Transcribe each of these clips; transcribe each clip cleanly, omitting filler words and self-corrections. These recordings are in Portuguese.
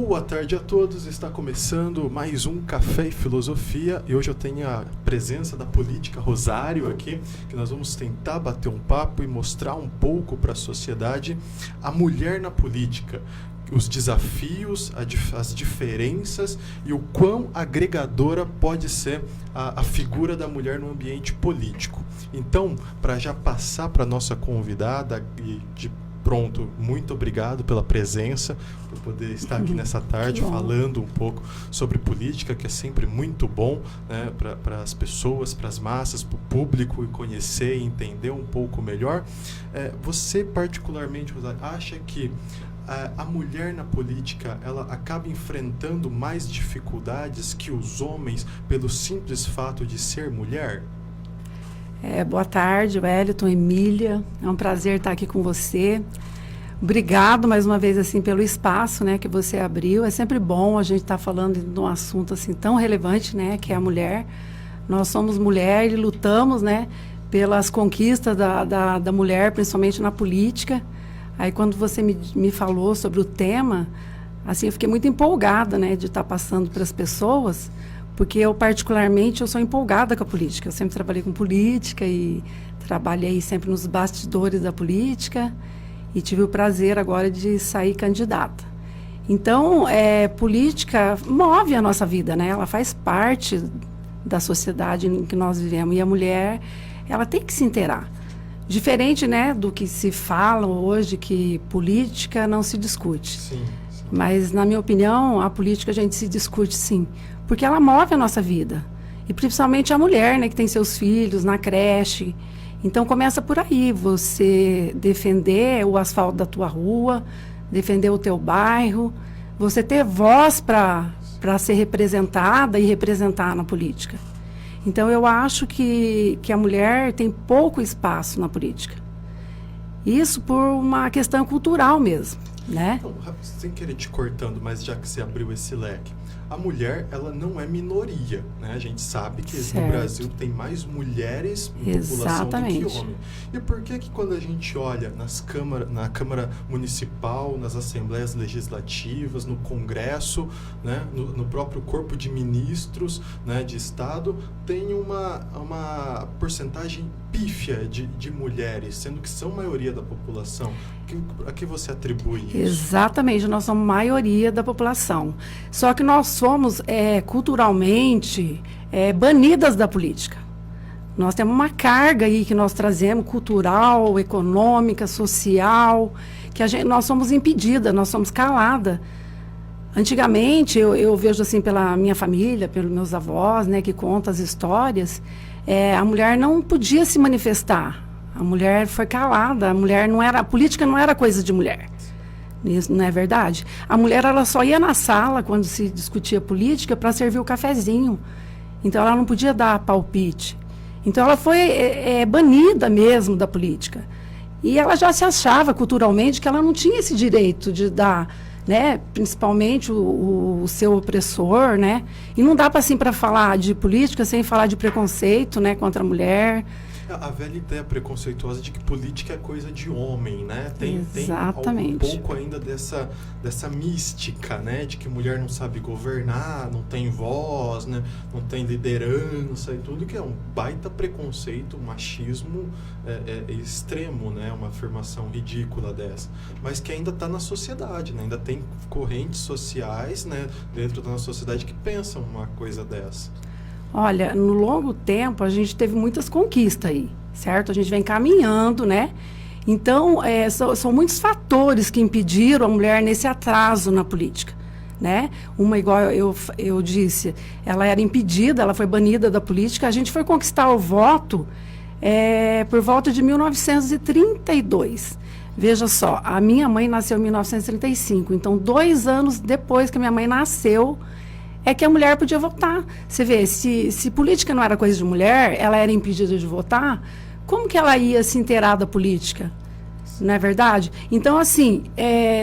Boa tarde a todos, está começando mais um Café e Filosofia e hoje eu tenho a presença da Política Rosário aqui, que nós vamos tentar bater um papo e mostrar um pouco para a sociedade a mulher na política, os desafios, as diferenças e o quão agregadora pode ser a figura da mulher no ambiente político. Então, para já passar para a nossa convidada e pronto, muito obrigado pela presença, por poder estar aqui nessa tarde falando um pouco sobre política, que é sempre muito bom, né, para as pessoas, para as massas, para o público, e conhecer e entender um pouco melhor. Você, particularmente, Rosário, acha que a mulher na política ela acaba enfrentando mais dificuldades que os homens pelo simples fato de ser mulher? Boa tarde, Wellington, Emília. É um prazer estar aqui com você. Obrigado mais uma vez assim pelo espaço, né, que você abriu. É sempre bom a gente estar falando de um assunto assim tão relevante, né, que é a mulher. Nós somos mulher e lutamos, né, pelas conquistas da mulher, principalmente na política. Aí quando você me falou sobre o tema, assim, eu fiquei muito empolgada, né, de estar passando para as pessoas. Porque eu, particularmente, eu sou empolgada com a política. Eu sempre trabalhei com política e trabalhei sempre nos bastidores da política e tive o prazer agora de sair candidata. Então, política move a nossa vida, né? Ela faz parte da sociedade em que nós vivemos. E a mulher, ela tem que se inteirar. Diferente, né, do que se fala hoje, que política não se discute. Sim. Mas, na minha opinião, a política a gente se discute, sim. Porque ela move a nossa vida. E principalmente a mulher, né, que tem seus filhos na creche. Então começa por aí, você defender o asfalto da tua rua, defender o teu bairro, você ter voz para ser representada e representar na política. Então eu acho que a mulher tem pouco espaço na política. Isso por uma questão cultural mesmo, né? Então, sem querer te cortando, mas já que você abriu esse leque, a mulher, ela não é minoria, né? A gente sabe que no Brasil tem mais mulheres em população do que homens. E por que quando a gente olha na Câmara Municipal, nas Assembleias Legislativas, no Congresso, né? no próprio Corpo de Ministros, né? de Estado, tem uma porcentagem pífia de mulheres, sendo que são maioria da população? A que você atribui isso? Exatamente, nós somos maioria da população. Só que nós somos, culturalmente, banidas da política. Nós temos uma carga aí que nós trazemos, cultural, econômica, social, que nós somos impedidas, nós somos caladas. Antigamente, eu vejo assim pela minha família, pelos meus avós, né, que contam as histórias, a mulher não podia se manifestar. A mulher foi calada, a política não era coisa de mulher. Isso não é verdade? A mulher ela só ia na sala quando se discutia política para servir o cafezinho. Então ela não podia dar palpite. Então ela foi banida mesmo da política. E ela já se achava culturalmente que ela não tinha esse direito de dar, né, principalmente o seu opressor, né? E não dá para falar de política sem falar de preconceito, né, contra a mulher. A velha ideia preconceituosa de que política é coisa de homem, né? Tem um pouco ainda dessa mística, né? De que mulher não sabe governar, não tem voz, né? Não tem liderança e tudo, que é um baita preconceito, um machismo extremo, né? Uma afirmação ridícula dessa. Mas que ainda está na sociedade, né? Ainda tem correntes sociais, né? Dentro da nossa sociedade que pensam uma coisa dessa. Olha, no longo tempo a gente teve muitas conquistas aí, certo? A gente vem caminhando, né? Então, são muitos fatores que impediram a mulher nesse atraso na política, né? Uma, igual eu disse, ela era impedida, ela foi banida da política. A gente foi conquistar o voto por volta de 1932. Veja só, a minha mãe nasceu em 1935, então 2 anos depois que a minha mãe nasceu, é que a mulher podia votar. Você vê, se política não era coisa de mulher, ela era impedida de votar, como que ela ia se inteirar da política? Não é verdade? Então, assim,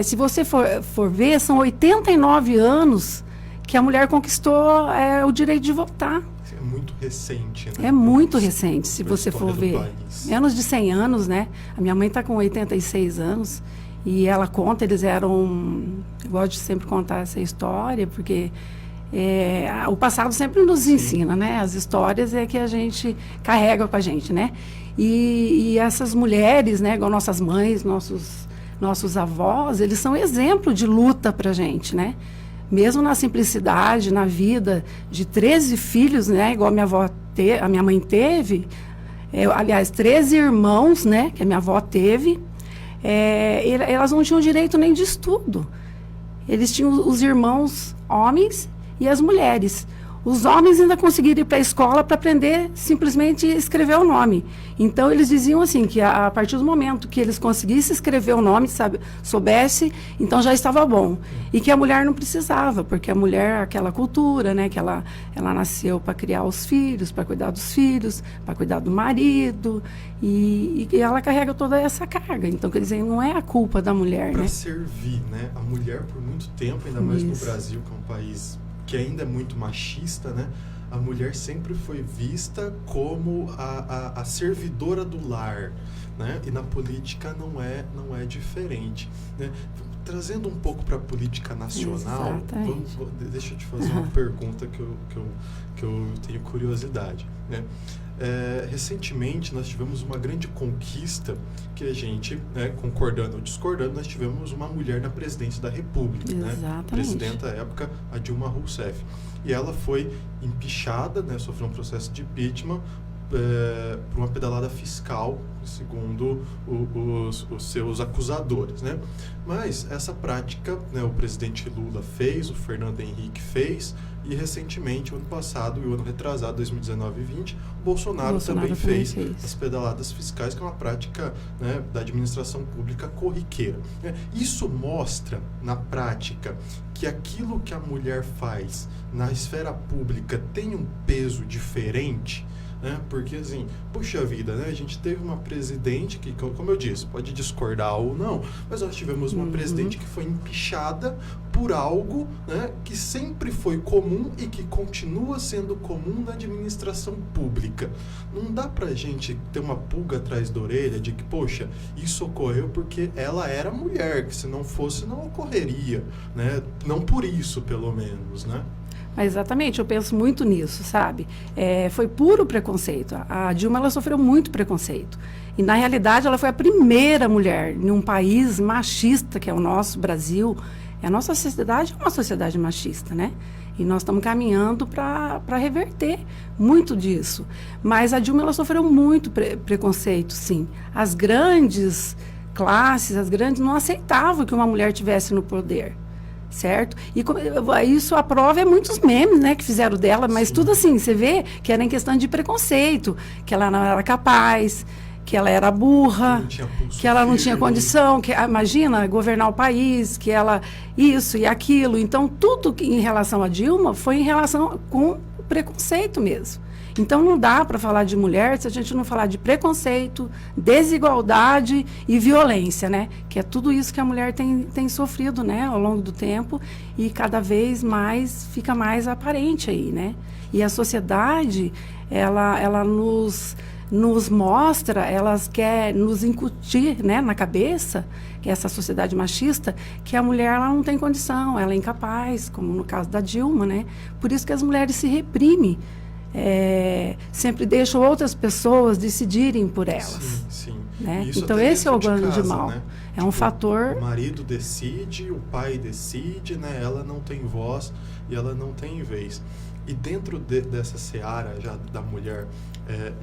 se você for ver, são 89 anos que a mulher conquistou o direito de votar. É muito recente, né? É muito recente, se você for ver. Menos de 100 anos, né? A minha mãe está com 86 anos. E ela conta, eles eram... Eu gosto de sempre contar essa história, porque o passado sempre nos ensina, né? As histórias é que a gente carrega com a gente, né? E essas mulheres, né, igual nossas mães, nossos avós, eles são exemplo de luta para a gente, né? Mesmo na simplicidade, na vida de 13 filhos, né, igual a minha mãe teve, aliás, 13 irmãos, né, que a minha avó teve, elas não tinham direito nem de estudo. Eles tinham os irmãos homens e as mulheres. Os homens ainda conseguiram ir para a escola para aprender simplesmente escrever o nome. Então, eles diziam assim, que a partir do momento que eles conseguissem escrever o nome, soubesse, então já estava bom. E que a mulher não precisava, porque a mulher, aquela cultura, né, que ela nasceu para criar os filhos, para cuidar dos filhos, para cuidar do marido, e ela carrega toda essa carga. Então, quer dizer, não é a culpa da mulher, para né? servir, né? A mulher, por muito tempo, ainda mais no Brasil, que é um país que ainda é muito machista, né? A mulher sempre foi vista como a servidora do lar, né? E na política não é diferente, né? Trazendo um pouco para a política nacional, deixa eu te fazer uma pergunta que eu tenho curiosidade, né? Recentemente nós tivemos uma grande conquista que a gente, né, concordando ou discordando, nós tivemos uma mulher na presidência da República, né? Presidenta à época, a Dilma Rousseff. E ela foi empichada, né, sofreu um processo de impeachment por uma pedalada fiscal, segundo os seus acusadores, né? Mas essa prática, né, o presidente Lula fez, o Fernando Henrique fez, e recentemente, o ano passado e o ano retrasado, 2019 e 2020, o Bolsonaro também fez as pedaladas fiscais, que é uma prática, né, da administração pública corriqueira, né? Isso mostra, na prática, que aquilo que a mulher faz na esfera pública tem um peso diferente, né? Porque, assim, puxa vida, né? A gente teve uma presidente que, como eu disse, pode discordar ou não, mas nós tivemos uma presidente que foi empichada por algo, né, que sempre foi comum e que continua sendo comum na administração pública. Não dá pra gente ter uma pulga atrás da orelha de que, poxa, isso ocorreu porque ela era mulher, que se não fosse não ocorreria, né? Não por isso, pelo menos, né? Exatamente, eu penso muito nisso, sabe? Foi puro preconceito. A Dilma, ela sofreu muito preconceito. E, na realidade, ela foi a primeira mulher em um país machista, que é o nosso Brasil. A nossa sociedade é uma sociedade machista, né? E nós estamos caminhando para reverter muito disso. Mas a Dilma, ela sofreu muito preconceito, sim. As grandes classes, não aceitavam que uma mulher tivesse no poder. Certo? E isso a prova é muitos memes, né, que fizeram dela, mas sim, tudo assim, você vê que era em questão de preconceito, que ela não era capaz, que ela era burra, que ela não tinha condição, que, imagina, governar o país, que ela isso e aquilo. Então, tudo em relação a Dilma foi em relação com preconceito mesmo. Então, não dá para falar de mulher se a gente não falar de preconceito, desigualdade e violência, né? Que é tudo isso que a mulher tem sofrido, né, ao longo do tempo, e cada vez mais fica mais aparente aí, né? E a sociedade, ela nos mostra, elas quer nos incutir, né, na cabeça, que é essa sociedade machista, que a mulher ela não tem condição, ela é incapaz, como no caso da Dilma, né? Por isso que as mulheres se reprimem. Sempre deixam outras pessoas decidirem por elas. Sim. Né? Então esse é o grande mal. Né? É um fator. O marido decide, o pai decide, né? Ela não tem voz e ela não tem vez. E dentro dessa seara já da mulher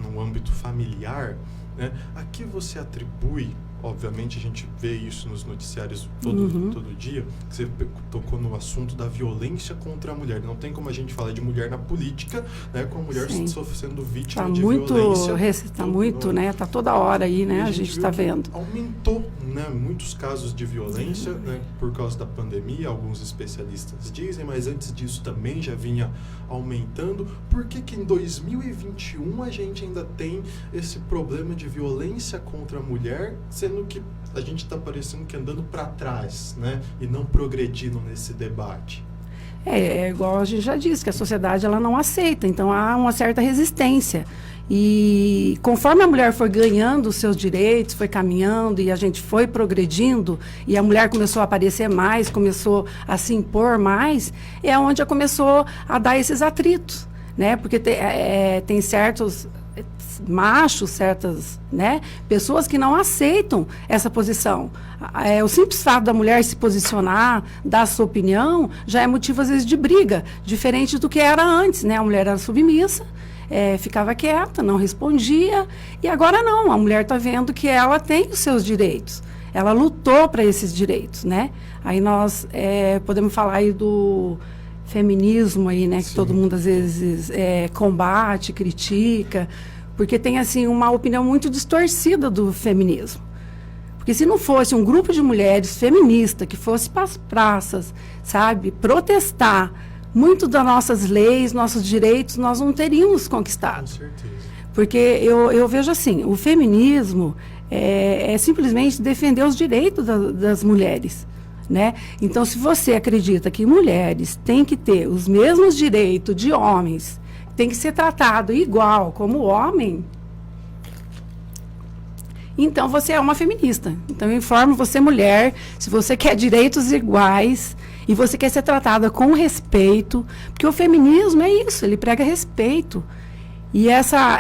no âmbito familiar, né? A que você atribui? Obviamente a gente vê isso nos noticiários todo dia. Você tocou no assunto da violência contra a mulher. Não tem como a gente falar de mulher na política, né, com a mulher sendo vítima de violência. Está muito, né? Está toda hora aí, né? A gente está vendo. Aumentou, né, muitos casos de violência, né, por causa da pandemia, alguns especialistas dizem, mas antes disso também já vinha aumentando. Por que em 2021 a gente ainda tem esse problema de violência contra a mulher, sendo que a gente está parecendo que andando para trás, né, e não progredindo nesse debate? Igual a gente já disse, que a sociedade ela não aceita, então há uma certa resistência. E conforme a mulher foi ganhando os seus direitos, foi caminhando e a gente foi progredindo, e a mulher começou a aparecer mais, começou a se impor mais, é onde começou a dar esses atritos, né? Porque tem certos machos, certas, né, pessoas que não aceitam essa posição. O simples fato da mulher se posicionar, dar a sua opinião, já é motivo, às vezes, de briga, diferente do que era antes, né? A mulher era submissa, ficava quieta, não respondia, e agora não, a mulher está vendo que ela tem os seus direitos, ela lutou para esses direitos, né? Aí nós podemos falar aí do feminismo aí, né, que todo mundo às vezes combate, critica, porque tem, assim, uma opinião muito distorcida do feminismo. Porque se não fosse um grupo de mulheres feministas que fosse para as praças, sabe, protestar muito das nossas leis, nossos direitos, nós não teríamos conquistado. Com certeza. Porque eu vejo assim, o feminismo é simplesmente defender os direitos das mulheres, né? Então, se você acredita que mulheres têm que ter os mesmos direitos de homens, tem que ser tratado igual como homem, então você é uma feminista. Então eu informo você, mulher, se você quer direitos iguais e você quer ser tratada com respeito, porque o feminismo é isso, ele prega respeito. E essa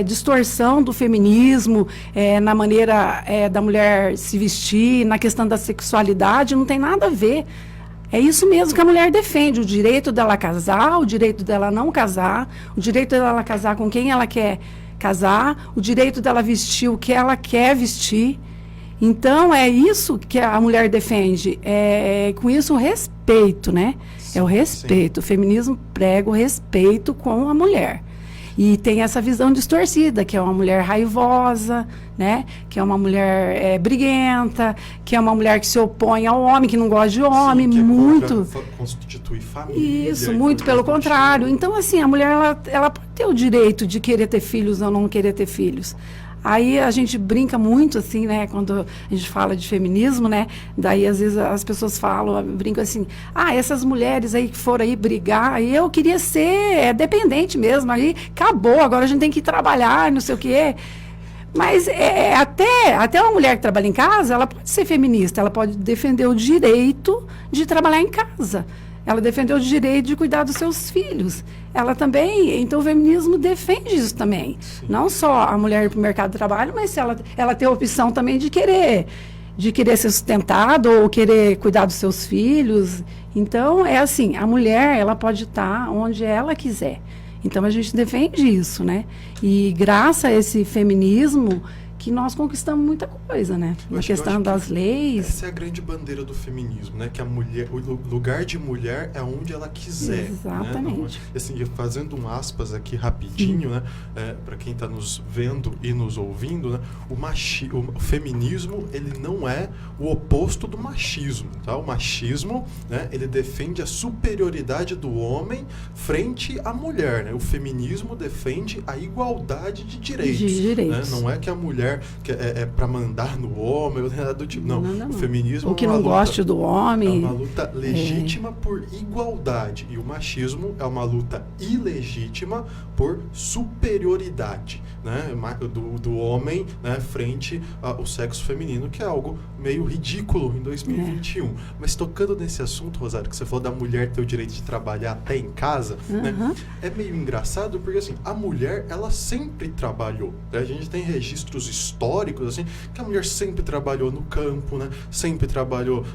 distorção do feminismo na maneira da mulher se vestir, na questão da sexualidade, não tem nada a ver. É isso mesmo que a mulher defende, o direito dela casar, o direito dela não casar, o direito dela casar com quem ela quer casar, o direito dela vestir o que ela quer vestir. Então, é isso que a mulher defende. Com isso, o respeito, né? Sim, é o respeito. Sim. O feminismo prega o respeito com a mulher. E tem essa visão distorcida, que é uma mulher raivosa, né? Que é uma mulher briguenta, que é uma mulher que se opõe ao homem, que não gosta de homem, sim, muito. Constitui família. Isso, muito pelo contrário. Então, assim, a mulher ela pode ter o direito de querer ter filhos ou não querer ter filhos. Aí a gente brinca muito, assim, né, quando a gente fala de feminismo, né, daí às vezes as pessoas falam, brincam assim, essas mulheres aí que foram aí brigar, aí eu queria ser dependente mesmo, aí acabou, agora a gente tem que ir trabalhar, não sei o quê. Mas até uma mulher que trabalha em casa, ela pode ser feminista, ela pode defender o direito de trabalhar em casa. Ela defendeu o direito de cuidar dos seus filhos. Ela também, então o feminismo defende isso também. Sim. Não só a mulher ir para o mercado de trabalho, mas se ela tem a opção também de querer ser sustentada ou querer cuidar dos seus filhos. Então, é assim, a mulher, ela pode estar onde ela quiser. Então, a gente defende isso, né? E graças a esse feminismo que nós conquistamos muita coisa, né? Na questão das leis. Essa é a grande bandeira do feminismo, né? Que a mulher, o lugar de mulher é onde ela quiser. Exatamente. Né? Assim, fazendo um aspas aqui rapidinho, né? Para quem está nos vendo e nos ouvindo, né? O feminismo, ele não é o oposto do machismo, tá? O machismo, né? Ele defende a superioridade do homem frente à mulher, né? O feminismo defende a igualdade de direitos. Né? Não é que a mulher que é para mandar no homem, ou nada do tipo. Não. O feminismo ou que não goste do homem. É uma luta legítima por igualdade. E o machismo é uma luta ilegítima por superioridade, né? Do homem, né? Frente ao sexo feminino, que é algo meio ridículo em 2021. Mas tocando nesse assunto, Rosário, que você falou da mulher ter o direito de trabalhar até em casa, né? É meio engraçado porque, assim, a mulher, ela sempre trabalhou. Né? A gente tem registros históricos, assim, que a mulher sempre trabalhou no campo, né? Sempre trabalhou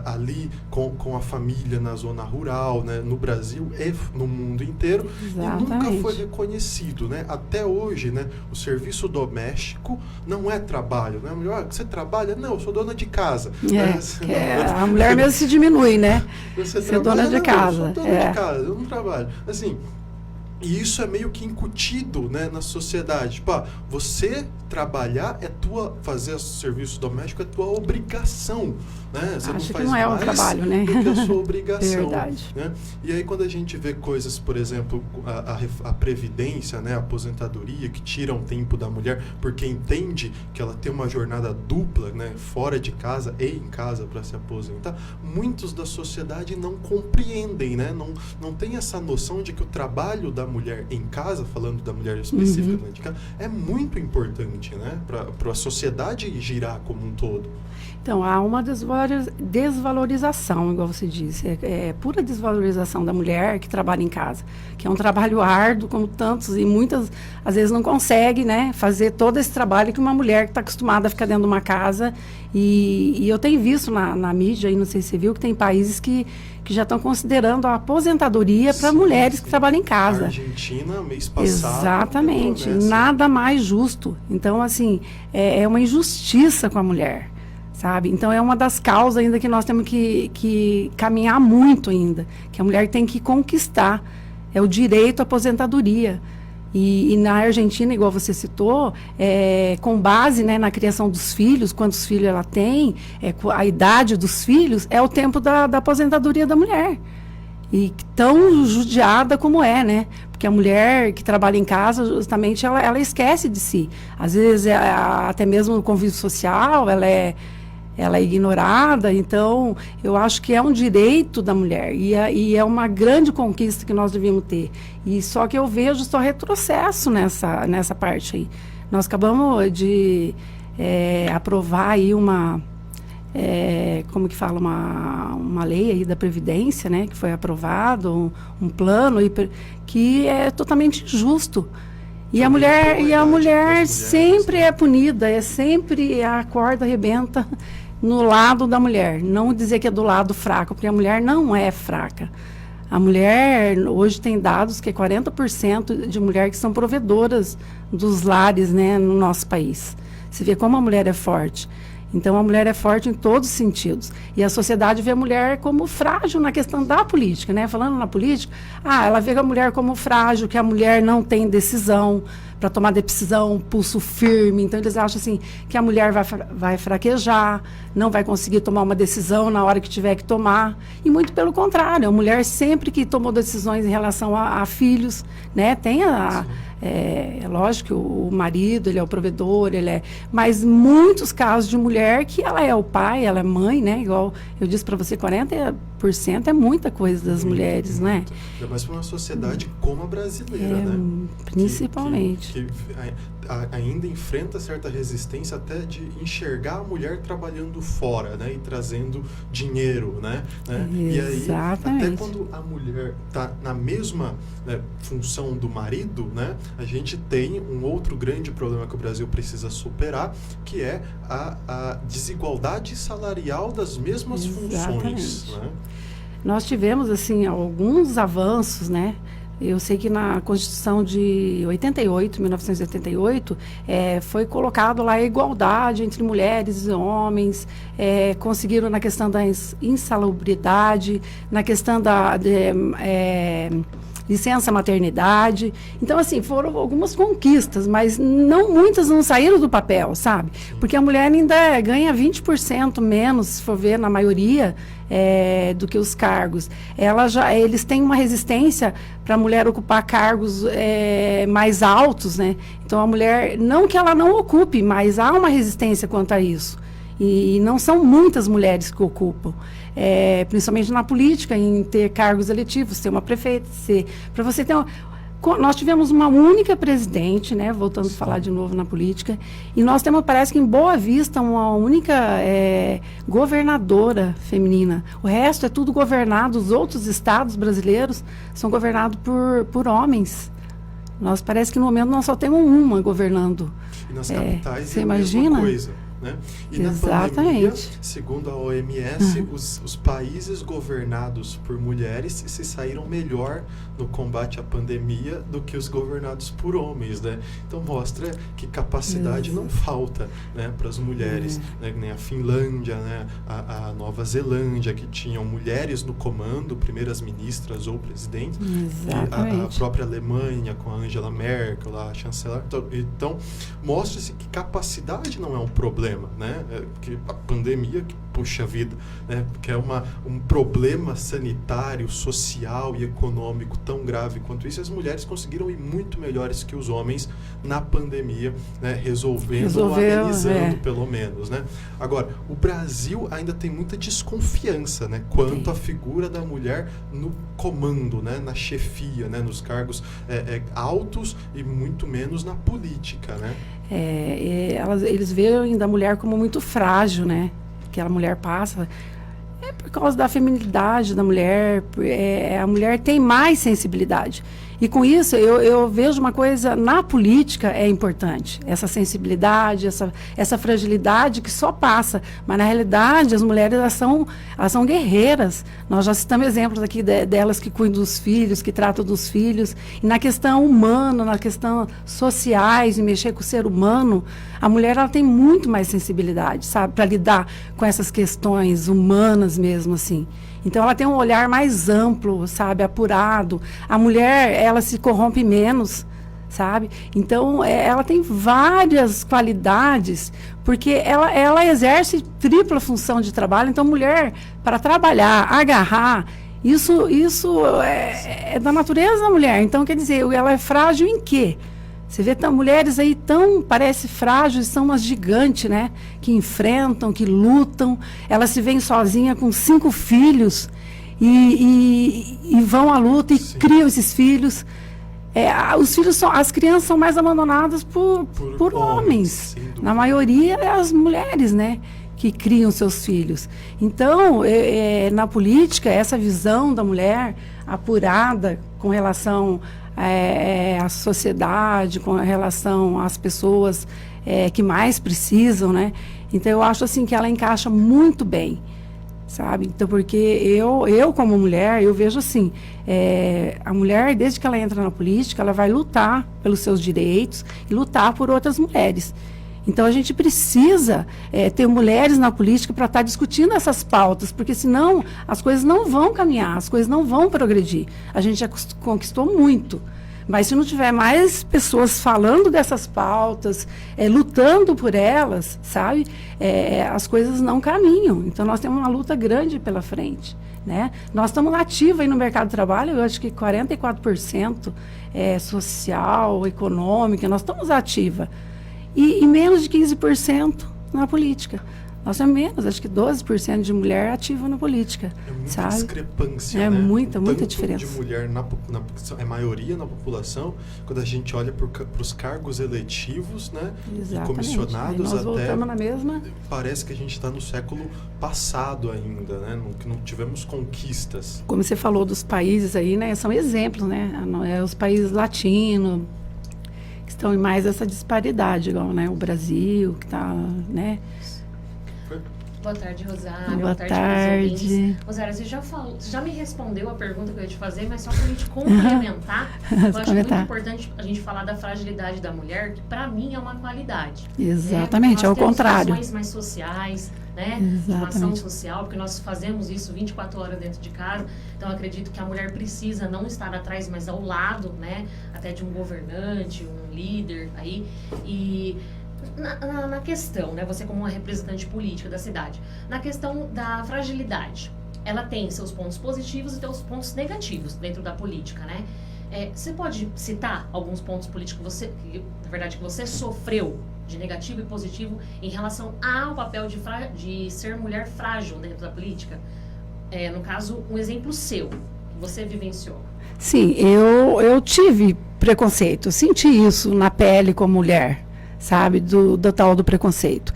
ali com a família na zona rural, né? No Brasil e no mundo inteiro. Exatamente. E nunca foi reconhecido, né? Até hoje, né? O serviço doméstico não é trabalho, né? A mulher, você trabalha? Não, eu sou dona de casa. A mulher mesmo se diminui, né? Você ser dona de casa. Eu sou dona de casa, eu não trabalho. Assim, e isso é meio que incutido, né, na sociedade. Tipo, você trabalhar fazer o serviço doméstico é tua obrigação, né? Você Acho não faz que não é um mais trabalho, né? do que a sua obrigação. Verdade. Né? E aí quando a gente vê coisas, por exemplo, a previdência, né, a aposentadoria, que tiram tempo da mulher porque entende que ela tem uma jornada dupla, né, fora de casa e em casa para se aposentar, muitos da sociedade não compreendem, né? Não tem essa noção de que o trabalho da mulher em casa, falando da mulher especificamente de casa, é muito importante, né? Para a sociedade girar como um todo. Então, há uma desvalorização, igual você disse, é pura desvalorização da mulher que trabalha em casa, que é um trabalho árduo, como tantos, e muitas, às vezes, não consegue, né, fazer todo esse trabalho que uma mulher que está acostumada a ficar dentro de uma casa. E eu tenho visto na mídia, aí não sei se você viu, que tem países que já estão considerando a aposentadoria para mulheres que trabalham em casa. A Argentina, mês passado. Exatamente, nada mais justo. Então, assim, é uma injustiça com a mulher. Sabe? Então, é uma das causas ainda que nós temos que caminhar muito ainda, que a mulher tem que conquistar, é o direito à aposentadoria. E na Argentina, igual você citou, com base, né, na criação dos filhos, quantos filhos ela tem, a idade dos filhos, é o tempo da aposentadoria da mulher. E tão judiada como né? Porque a mulher que trabalha em casa, justamente, ela esquece de si. Às vezes, até mesmo no convívio social, ela é ignorada. Então, eu acho que é um direito da mulher e é uma grande conquista que nós devíamos ter. E só que eu vejo só retrocesso nessa parte aí. Nós acabamos de aprovar aí como que fala, uma lei aí da Previdência, né, que foi aprovado, um plano que é totalmente injusto. E a mulher sempre é punida, sempre a corda arrebenta no lado da mulher. Não dizer que é do lado fraco, porque a mulher não é fraca. A mulher, hoje tem dados que 40% de mulheres que são provedoras dos lares, né, no nosso país. Você vê como a mulher é forte. Então, a mulher é forte em todos os sentidos. E a sociedade vê a mulher como frágil na questão da política, né? Falando na política, ela vê a mulher como frágil, que a mulher não tem decisão para tomar decisão, pulso firme. Então, eles acham assim que a mulher vai fraquejar, não vai conseguir tomar uma decisão na hora que tiver que tomar. E muito pelo contrário, a mulher sempre que tomou decisões em relação a filhos, né? Tem lógico que o marido, ele é o provedor, mas muitos casos de mulher que ela é o pai, ela é mãe, né? Igual eu disse para você, 40% é muita coisa das mulheres, né? Ainda mais para uma sociedade como a brasileira, né? Principalmente. Que ainda enfrenta certa resistência até de enxergar a mulher trabalhando fora, né? E trazendo dinheiro, né? E aí, até quando a mulher está na mesma função do marido, né? A gente tem um outro grande problema que o Brasil precisa superar, que é a desigualdade salarial das mesmas funções, né? Nós tivemos, assim, alguns avanços, né? Eu sei que na Constituição de 1988, foi colocado lá a igualdade entre mulheres e homens, conseguiram na questão da insalubridade, na questão da licença maternidade. Então, assim, foram algumas conquistas, mas muitas não saíram do papel, sabe? Porque a mulher ainda ganha 20% menos, se for ver, na maioria, do que os cargos. Eles têm uma resistência para a mulher ocupar cargos mais altos, né? Então, a mulher, não que ela não ocupe, mas há uma resistência quanto a isso. E não são muitas mulheres que ocupam. Principalmente na política, em ter cargos eletivos, ser uma prefeita, para você ter nós tivemos uma única presidente, né, voltando a falar de novo na política, e nós temos, parece que em Boa Vista, uma única governadora feminina. O resto é tudo governado, os outros estados brasileiros são governados por homens. Nós parece que no momento nós só temos uma governando. E nas capitais você é a imagina? mesma coisa. Né? E Exatamente. Na pandemia, segundo a OMS, os países governados por mulheres se saíram melhor no combate à pandemia do que os governados por homens, né? Então mostra que capacidade não falta, né, para as mulheres, né? Nem a Finlândia, né, a Nova Zelândia, que tinham mulheres no comando, primeiras ministras ou presidentes, e a própria Alemanha com a Angela Merkel, a chanceler. Então mostra-se que capacidade não é um problema, né? Que a pandemia que puxa vida, né? Porque é um problema sanitário, social e econômico tão grave quanto isso. As mulheres conseguiram ir muito melhores que os homens na pandemia, né? Resolvendo ou amenizando, pelo menos, né? Agora, o Brasil ainda tem muita desconfiança, né? Quanto à figura da mulher no comando, né? Na chefia, né? Nos cargos altos e muito menos na política, né? Eles veem a mulher como muito frágil, né? Que a mulher passa por causa da feminilidade da mulher. A mulher tem mais sensibilidade. E com isso, eu vejo uma coisa, na política é importante. Essa sensibilidade, essa fragilidade que só passa. Mas, na realidade, as mulheres, elas são guerreiras. Nós já citamos exemplos aqui delas que cuidam dos filhos, que tratam dos filhos. E na questão humana, na questão sociais, e mexer com o ser humano, a mulher ela tem muito mais sensibilidade, sabe? Para lidar com essas questões humanas mesmo, assim. Então, ela tem um olhar mais amplo, sabe, apurado. A mulher, ela se corrompe menos, sabe? Então, ela tem várias qualidades, porque ela exerce tripla função de trabalho. Então, mulher, para trabalhar, agarrar, isso é da natureza da mulher. Então, quer dizer, ela é frágil em quê? Você vê mulheres aí parece frágeis, são umas gigantes, né? Que enfrentam, que lutam. Elas se veem sozinhas com 5 filhos e vão à luta e criam esses filhos. As crianças são mais abandonadas por homens. Na maioria, é as mulheres, né? Que criam seus filhos. Então, na política, essa visão da mulher apurada com relação à sociedade, com relação às pessoas que mais precisam, né? Então, eu acho assim que ela encaixa muito bem, sabe? Então, porque eu como mulher, eu vejo assim, a mulher, desde que ela entra na política, ela vai lutar pelos seus direitos e lutar por outras mulheres. Então, a gente precisa ter mulheres na política para estar discutindo essas pautas, porque senão as coisas não vão caminhar, as coisas não vão progredir. A gente já conquistou muito, mas se não tiver mais pessoas falando dessas pautas, lutando por elas, sabe, as coisas não caminham. Então, nós temos uma luta grande pela frente, né? Nós estamos ativos aí no mercado de trabalho, eu acho que 44% social, econômica, nós estamos ativas. E menos de 15% na política. Nós temos menos, acho que 12% de mulher ativa na política. É muita sabe? Discrepância, né? Muita diferença. De mulher é maioria na população, quando a gente olha para os cargos eletivos, né? E comissionados nós voltamos na mesma. Parece que a gente está no século passado ainda, né? Que não tivemos conquistas. Como você falou dos países aí, né? São exemplos, né? Os países latinos estão em mais essa disparidade, igual, né? O Brasil, que está, né? Boa tarde, Rosário. Boa tarde. Rosário, você já me respondeu a pergunta que eu ia te fazer, mas só para a gente complementar, eu acho muito importante a gente falar da fragilidade da mulher, que para mim é uma qualidade. Exatamente, é o contrário. Nós temos ações mais sociais, né? Uma ação social, porque nós fazemos isso 24 horas dentro de casa. Então, eu acredito que a mulher precisa não estar atrás, mas ao lado, né? Até de um governante, um líder aí. E na questão, né? Você como uma representante política da cidade, na questão da fragilidade, ela tem seus pontos positivos e seus pontos negativos dentro da política, né? Você pode citar alguns pontos políticos que você sofreu de negativo e positivo em relação ao papel de ser mulher frágil dentro da política? No caso, um exemplo seu, que você vivenciou. Sim, eu tive preconceito, senti isso na pele como mulher, sabe, do tal do preconceito.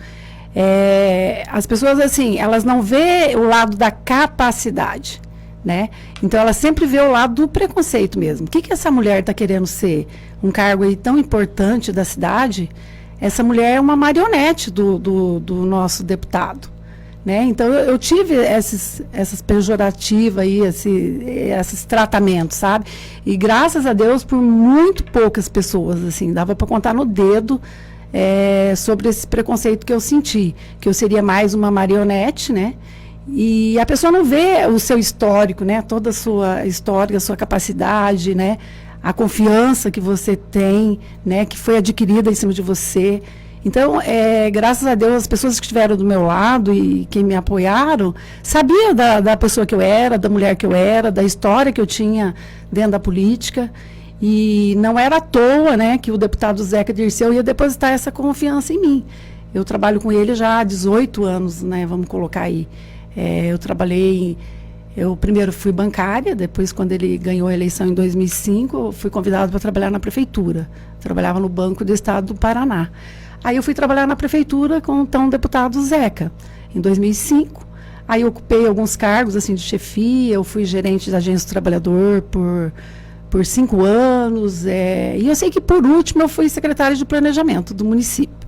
As pessoas, assim, elas não vê o lado da capacidade, né? Então, ela sempre vê o lado do preconceito mesmo. O que essa mulher está querendo ser? Um cargo aí tão importante da cidade? Essa mulher é uma marionete do nosso deputado, né? Então, eu tive essas pejorativas aí, esses tratamentos, sabe? E graças a Deus, por muito poucas pessoas, assim, dava para contar no dedo sobre esse preconceito que eu senti, que eu seria mais uma marionete, né? E a pessoa não vê o seu histórico, né? Toda a sua história, a sua capacidade, né? A confiança que você tem, né? Que foi adquirida em cima de você. Então, graças a Deus, as pessoas que estiveram do meu lado e que me apoiaram, sabia da pessoa que eu era, da mulher que eu era, da história que eu tinha dentro da política. E não era à toa, né, que o deputado Zeca Dirceu ia depositar essa confiança em mim. Eu trabalho com ele já há 18 anos, né, vamos colocar aí. Eu primeiro fui bancária, depois quando ele ganhou a eleição em 2005, eu fui convidada para trabalhar na prefeitura. Trabalhava no Banco do Estado do Paraná. Aí eu fui trabalhar na prefeitura com o então deputado Zeca, em 2005. Aí eu ocupei alguns cargos assim, de chefia, eu fui gerente da Agência do Trabalhador por 5 anos, e eu sei que por último eu fui secretária de planejamento do município.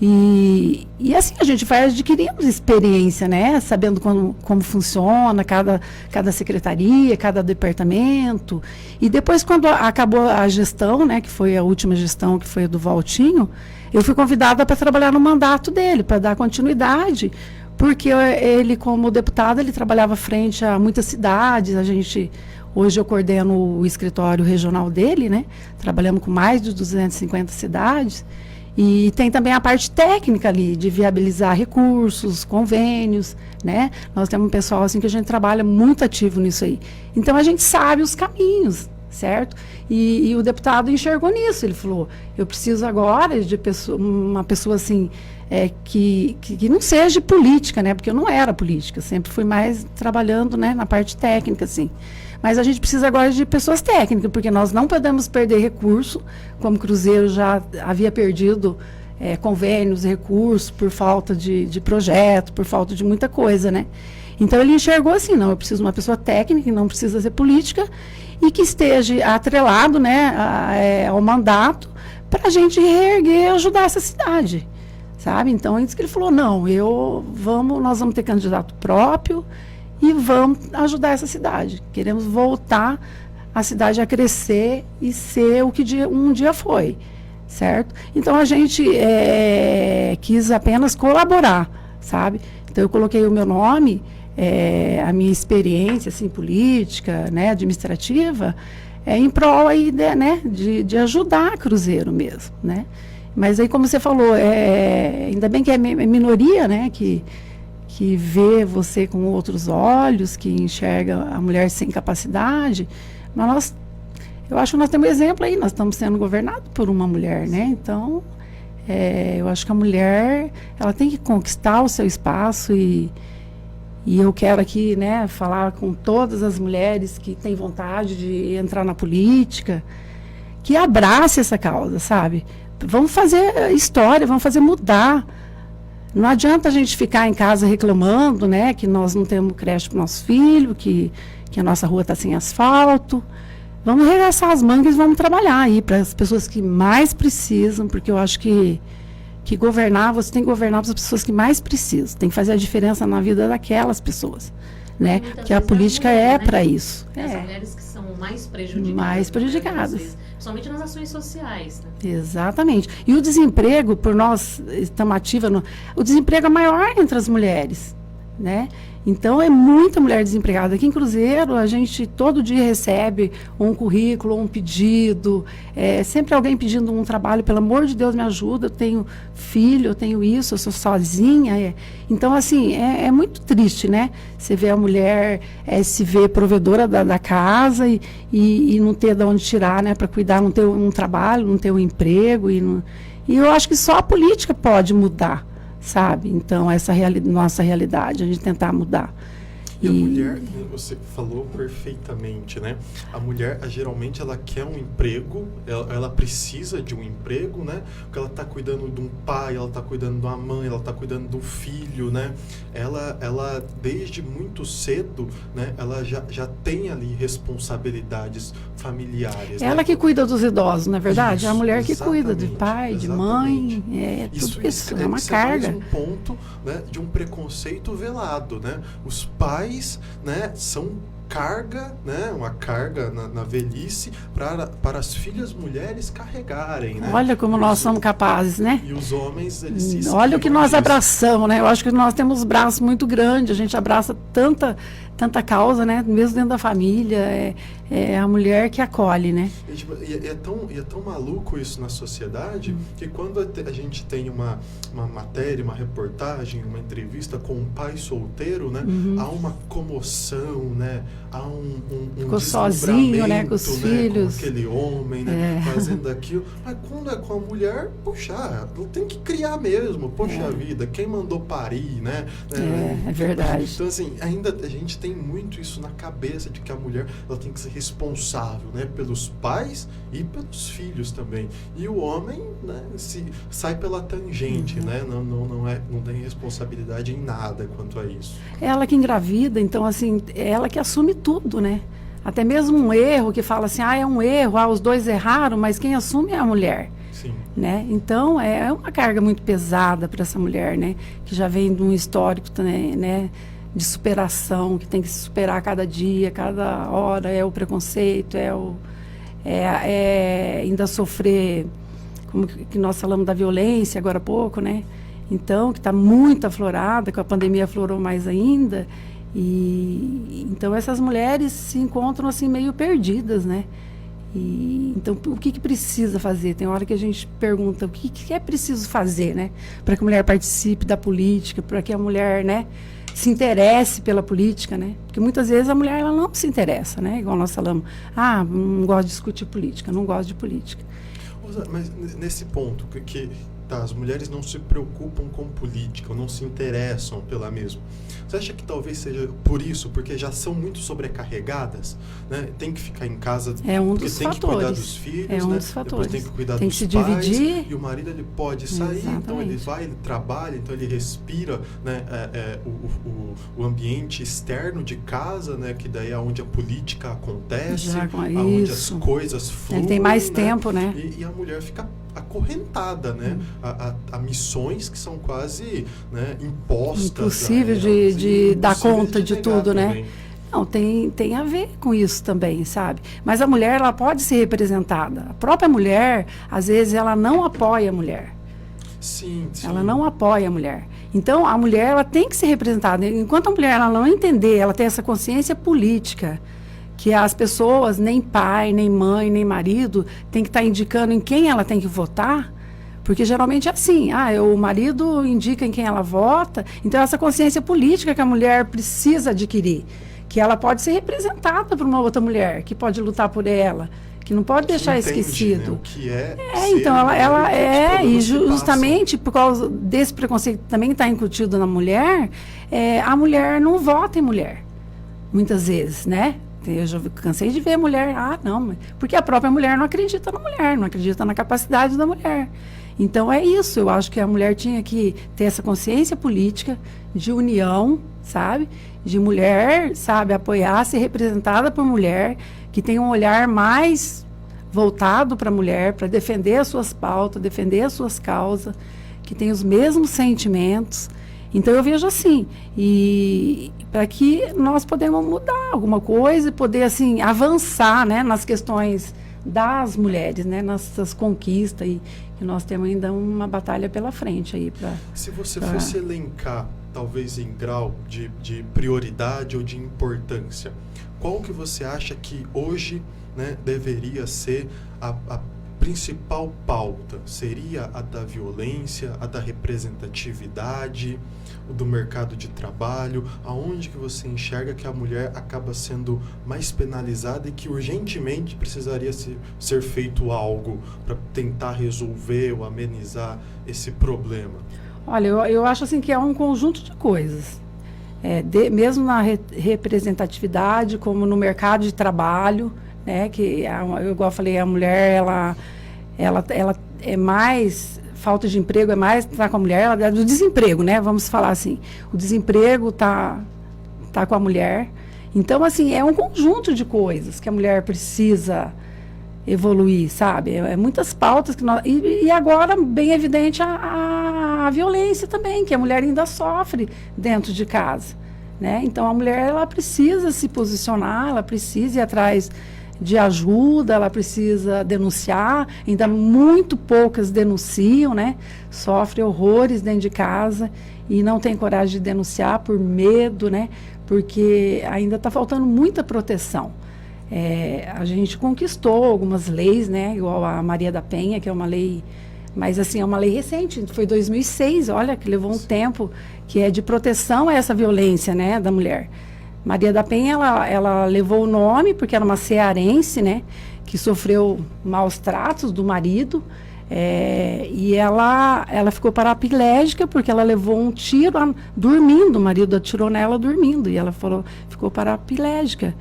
E assim a gente vai adquirindo experiência, né? Sabendo como funciona cada secretaria, cada departamento. E depois, quando acabou a gestão, né, que foi a última gestão, que foi a do Valtinho, eu fui convidada para trabalhar no mandato dele, para dar continuidade, porque ele, como deputado, ele trabalhava frente a muitas cidades. Hoje eu coordeno o escritório regional dele, né? Trabalhamos com mais de 250 cidades. E tem também a parte técnica ali, de viabilizar recursos, convênios, né? Nós temos um pessoal assim que a gente trabalha muito ativo nisso aí. Então a gente sabe os caminhos, certo? E o deputado enxergou nisso. Ele falou, eu preciso agora de uma pessoa assim, que não seja política, né? Porque eu não era política, sempre fui mais trabalhando, né, na parte técnica, assim. Mas a gente precisa agora de pessoas técnicas, porque nós não podemos perder recurso, como o Cruzeiro já havia perdido convênios, recursos, por falta de projeto, por falta de muita coisa, né? Então ele enxergou assim, não, eu preciso de uma pessoa técnica, que não precisa ser política, e que esteja atrelado, né, ao mandato, para a gente reerguer e ajudar essa cidade, sabe? Então, antes que ele falou, não, nós vamos ter candidato próprio, e vamos ajudar essa cidade. Queremos voltar a cidade a crescer e ser o que um dia foi, certo? Então, a gente quis apenas colaborar, sabe? Então, eu coloquei o meu nome, a minha experiência, assim, política, né, administrativa, em prol aí, né, de ajudar a Cruzeiro mesmo, né? Mas aí, como você falou, ainda bem que é minoria, né, que vê você com outros olhos, que enxerga a mulher sem capacidade, mas eu acho que nós temos exemplo aí, nós estamos sendo governados por uma mulher, né? Então, eu acho que a mulher, ela tem que conquistar o seu espaço e eu quero aqui, né, falar com todas as mulheres que têm vontade de entrar na política, que abrace essa causa, sabe? Vamos fazer história, vamos fazer mudar. Não adianta a gente ficar em casa reclamando, né, que nós não temos creche para o nosso filho, que a nossa rua está sem asfalto. Vamos arregaçar as mangas e vamos trabalhar aí para as pessoas que mais precisam, porque eu acho que governar, você tem que governar para as pessoas que mais precisam. Tem que fazer a diferença na vida daquelas pessoas, né? Porque a política mulheres, para isso. As mulheres que são mais prejudicadas. Mais prejudicadas. Principalmente nas ações sociais, né? Exatamente. E o desemprego, por nós estamos ativas, o desemprego é maior entre as mulheres, né? Então, é muita mulher desempregada. Aqui em Cruzeiro, a gente todo dia recebe um currículo, um pedido, sempre alguém pedindo um trabalho, pelo amor de Deus, me ajuda, eu tenho filho, eu tenho isso, eu sou sozinha. Então, assim, é muito triste, né? Você vê a mulher se vê provedora da casa e não ter de onde tirar, né? Para cuidar, não ter um trabalho, não ter um emprego. E eu acho que só a política pode mudar, sabe? Então, essa nossa realidade, a gente tentar mudar. E a mulher, você falou perfeitamente, né? A mulher, geralmente, ela quer um emprego, ela precisa de um emprego, né? Porque ela está cuidando de um pai, ela está cuidando de uma mãe, ela está cuidando de um filho, né? Ela desde muito cedo, né? Ela já tem ali responsabilidades familiares. Ela, né, que cuida dos idosos, não é verdade? Isso, a mulher que cuida de pai, de mãe, tudo isso é uma carga. É mais um ponto, né, de um preconceito velado, né? Os pais, né, são carga, né? Uma carga na velhice para as filhas mulheres carregarem, né? Olha como nós somos capazes, né? E os homens, eles se Olha o que nós disso. abraçamos, né? Eu acho que nós temos braços muito grandes, a gente abraça tanta causa, né? Mesmo dentro da família, é a mulher que acolhe, né? E é tão maluco isso na sociedade que quando a gente tem uma matéria, uma reportagem, uma entrevista com um pai solteiro, né? Há uma comoção, né? Há um ficou sozinho, né? Com os filhos. Com aquele homem, né? Fazendo aquilo. Mas quando é com a mulher, poxa, ela tem que criar mesmo. Poxa vida, quem mandou parir, né? É verdade. Então, assim, ainda a gente tem muito isso na cabeça de que a mulher ela tem que ser responsável, né? Pelos pais e pelos filhos também. E o homem, né? Sai pela tangente, né? Não tem responsabilidade em nada quanto a isso. Ela que engravida, então, assim, é ela que assume tudo, né? Até mesmo um erro que fala assim, é um erro, os dois erraram, mas quem assume é a mulher. Sim. Né? Então, é uma carga muito pesada para essa mulher, né? Que já vem de um histórico também, né? De superação, que tem que se superar a cada dia, cada hora, é o preconceito, ainda sofrer, como que nós falamos da violência agora há pouco, né? Então, que está muito aflorada, que a pandemia aflorou mais ainda, e então essas mulheres se encontram assim meio perdidas, né? E, então, o que precisa fazer? Tem hora que a gente pergunta o que é preciso fazer, né? Para que a mulher participe da política, para que a mulher, né, se interesse pela política, né? Porque muitas vezes a mulher ela não se interessa, né? Igual nós falamos, não gosto de discutir política, não gosto de política. Mas nesse ponto, as mulheres não se preocupam com política, ou não se interessam pela mesma. Você acha que talvez seja por isso, porque já são muito sobrecarregadas, né? Tem que ficar em casa porque tem que cuidar dos filhos, né? Depois tem que cuidar dos pais, dividir. E o marido ele pode sair, exatamente. Então ele vai, ele trabalha, então ele respira, né? O ambiente externo de casa, né? Que daí é onde a política acontece, onde as coisas fluem. Ele tem mais né? tempo, né? E a mulher fica acorrentada, né? A missões que são quase, né, impostas. Impossível de dar conta de tudo, né? Não, tem a ver com isso também, sabe? Mas a mulher, ela pode ser representada. A própria mulher, às vezes, ela não apoia a mulher. Sim. Ela não apoia a mulher. Então, a mulher, ela tem que ser representada. Enquanto a mulher, ela não entender, ela tem essa consciência política, que as pessoas, nem pai, nem mãe, nem marido, tem que estar indicando em quem ela tem que votar, porque geralmente é assim, o marido indica em quem ela vota, então essa consciência política que a mulher precisa adquirir, que ela pode ser representada por uma outra mulher, que pode lutar por ela, que não pode deixar esquecido. Né, o que então ela e justamente por causa desse preconceito que também está incutido na mulher, a mulher não vota em mulher, muitas vezes, né? Eu já cansei de ver a mulher, porque a própria mulher não acredita na mulher, não acredita na capacidade da mulher. Então é isso, eu acho que a mulher tinha que ter essa consciência política de união, sabe? De mulher, sabe, apoiar, ser representada por mulher, que tem um olhar mais voltado para a mulher, para defender as suas pautas, defender as suas causas, que tem os mesmos sentimentos. Então eu vejo assim, e para que nós podemos mudar alguma coisa e poder assim avançar, né, nas questões das mulheres, né, nessas conquistas, e que nós temos ainda uma batalha pela frente aí para. Se você fosse elencar, talvez em grau de prioridade ou de importância, qual que você acha que hoje, né, deveria ser a principal pauta? Seria a da violência, a da representatividade, do mercado de trabalho? Aonde que você enxerga que a mulher acaba sendo mais penalizada e que urgentemente precisaria ser feito algo para tentar resolver ou amenizar esse problema? Olha, eu acho assim que é um conjunto de coisas. Mesmo na representatividade, como no mercado de trabalho, né, que, igual eu falei, a mulher, ela é mais, falta de emprego é mais, tá com a mulher, ela é do desemprego, né, vamos falar assim, o desemprego tá com a mulher. Então, assim, é um conjunto de coisas que a mulher precisa evoluir, sabe, muitas pautas que nós, e agora, bem evidente, a violência também, que a mulher ainda sofre dentro de casa, né? Então, a mulher, ela precisa se posicionar, ela precisa ir atrás de ajuda, ela precisa denunciar, ainda muito poucas denunciam, né? Sofrem horrores dentro de casa e não tem coragem de denunciar por medo, né? Porque ainda está faltando muita proteção. A gente conquistou algumas leis, né? Igual a Maria da Penha, que é uma lei, mas assim, é uma lei recente, foi 2006, olha, que levou um tempo, que é de proteção a essa violência, né, da mulher. Maria da Penha, ela levou o nome porque era uma cearense, né, que sofreu maus tratos do marido, e ela ficou paraplégica porque ela levou um tiro dormindo, o marido atirou nela dormindo, e ela ficou paraplégica.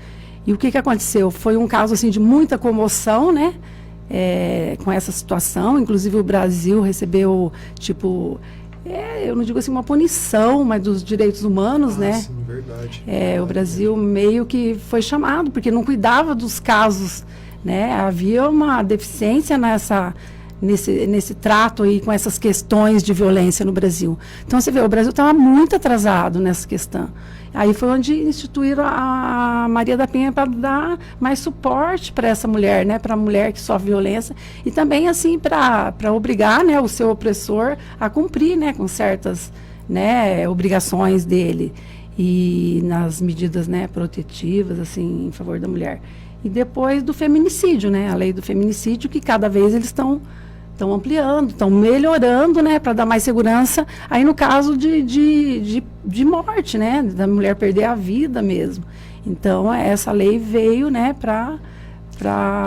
E o que aconteceu? Foi um caso assim, de muita comoção, né, com essa situação. Inclusive o Brasil recebeu, tipo... eu não digo assim uma punição, mas dos direitos humanos, né? Sim, verdade. O Brasil meio que foi chamado, porque não cuidava dos casos, né? Havia uma deficiência nesse trato aí com essas questões de violência no Brasil. Então, você vê, o Brasil estava muito atrasado nessa questão. Aí foi onde instituíram a Maria da Penha para dar mais suporte para essa mulher, né? Para a mulher que sofre violência. E também, assim, para obrigar, né, o seu opressor a cumprir, né, com certas, né, obrigações dele. E nas medidas, né, protetivas, assim, em favor da mulher. E depois do feminicídio, né? A lei do feminicídio, que cada vez eles estão ampliando, estão melhorando, né, para dar mais segurança, aí no caso de morte, né, da mulher perder a vida mesmo. Então, essa lei veio, né, para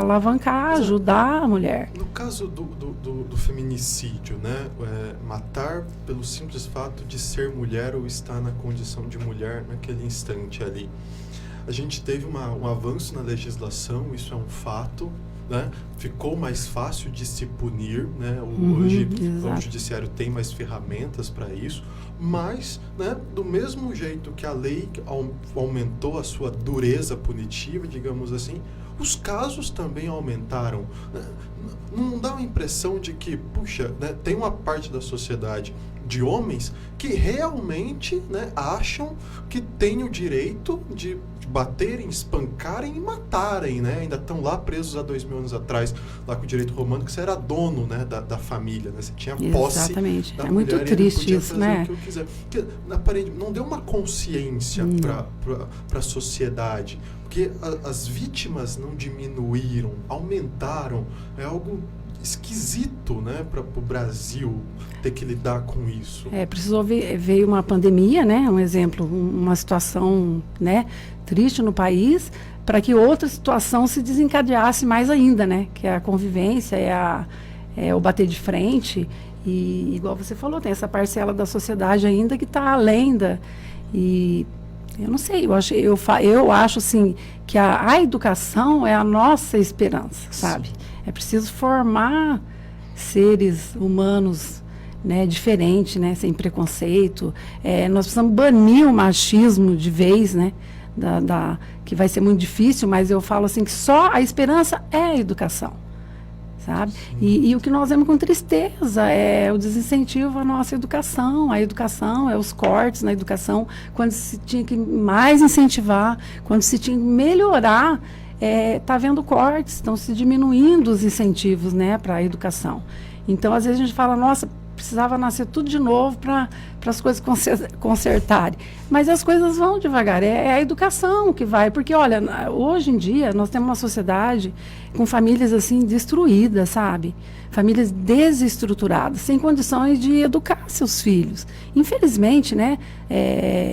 alavancar, ajudar a mulher. No caso do feminicídio, né, matar pelo simples fato de ser mulher ou estar na condição de mulher naquele instante ali. A gente teve um avanço na legislação, isso é um fato, né? Ficou mais fácil de se punir, né? Hoje o judiciário tem mais ferramentas para isso, mas, né, do mesmo jeito que a lei aumentou a sua dureza punitiva, digamos assim, os casos também aumentaram. Né? Não dá a impressão de que, puxa, né, tem uma parte da sociedade de homens que realmente, né, acham que tem o direito de baterem, espancarem e matarem, né? Ainda estão lá presos há 2000 anos atrás, lá com o direito romano, que você era dono, né, da família, né? Você tinha posse. Exatamente. Da é muito mulher, triste isso, né? O que eu quiser. Porque, não deu uma consciência para a sociedade, porque as vítimas não diminuíram, aumentaram. É algo esquisito, né, para o Brasil ter que lidar com isso. Veio uma pandemia, né, um exemplo, uma situação, né, triste no país, para que outra situação se desencadeasse mais ainda, né, que é a convivência, o bater de frente, e igual você falou, tem essa parcela da sociedade ainda que está além e eu não sei, eu acho assim, que a educação é a nossa esperança, sabe? Sim. É preciso formar seres humanos, né, diferentes, né, sem preconceito. Nós precisamos banir o machismo de vez, né, que vai ser muito difícil, mas eu falo assim que só a esperança é a educação, sabe? E o que nós vemos com tristeza é o desincentivo à nossa educação. A educação é os cortes na educação, quando se tinha que mais incentivar, quando se tinha que melhorar. Está havendo cortes, estão se diminuindo os incentivos, né, para a educação. Então, às vezes a gente fala, nossa, precisava nascer tudo de novo para as coisas consertarem. Mas as coisas vão devagar, é a educação que vai. Porque, olha, hoje em dia nós temos uma sociedade com famílias assim destruídas, sabe? Famílias desestruturadas, sem condições de educar seus filhos. Infelizmente, né?